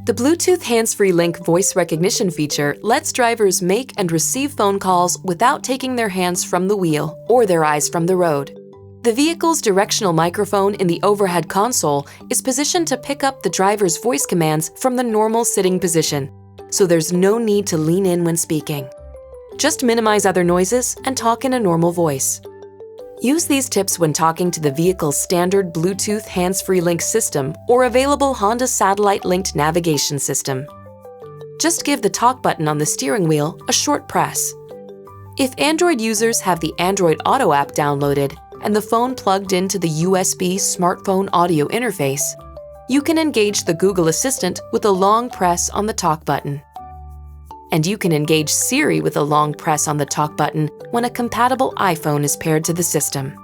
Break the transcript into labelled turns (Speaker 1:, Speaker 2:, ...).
Speaker 1: The Bluetooth HandsFreeLink voice recognition feature lets drivers make and receive phone calls without taking their hands from the wheel or their eyes from the road. The vehicle's directional microphone in the overhead console is positioned to pick up the driver's voice commands from the normal sitting position, so there's no need to lean in when speaking. Just minimize other noises and talk in a normal voice. Use these tips when talking to the vehicle's standard Bluetooth HandsFreeLink system or available Honda satellite-linked navigation system. Just give the talk button on the steering wheel a short press. If Android users have the Android Auto app downloaded and the phone plugged into the USB smartphone audio interface, you can engage the Google Assistant with a long press on the talk button. And you can engage Siri with a long press on the talk button when a compatible iPhone is paired to the system.